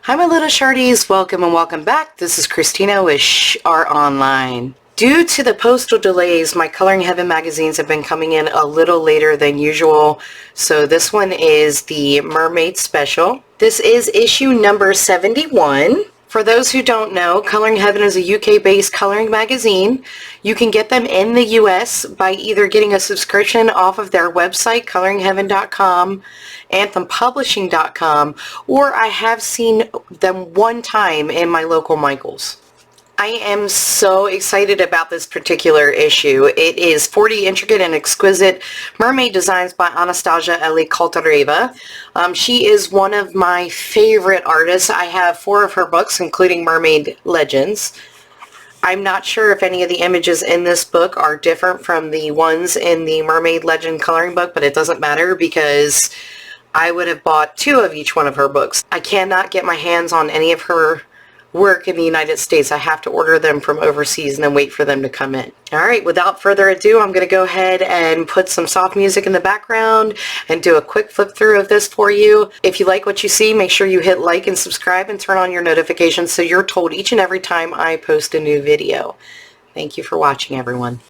Hi my little shardies, welcome and welcome back. This is Christina with Shhh Online. Due to the postal delays, my Coloring Heaven magazines have been coming in a little later than usual. So this one is the Mermaid Special. This is issue number 71. For those who don't know, Coloring Heaven is a UK-based coloring magazine. You can get them in the US by either getting a subscription off of their website, coloringheaven.com, anthempublishing.com, or I have seen them one time in my local Michael's. I am so excited about this particular issue. It is 40 intricate and exquisite mermaid designs by Anastasia Elly Koldareva. She is one of my favorite artists. I have 4 of her books, including Mermaid Legends. I'm not sure if any of the images in this book are different from the ones in the Mermaid Legend coloring book, but it doesn't matter because I would have bought 2 of each one of her books. I cannot get my hands on any of her work in the United States. I have to order them from overseas and then wait for them to come in. Alright, without further ado, I'm going to go ahead and put some soft music in the background and do a quick flip through of this for you. If you like what you see, make sure you hit like and subscribe and turn on your notifications so you're told each and every time I post a new video. Thank you for watching, everyone.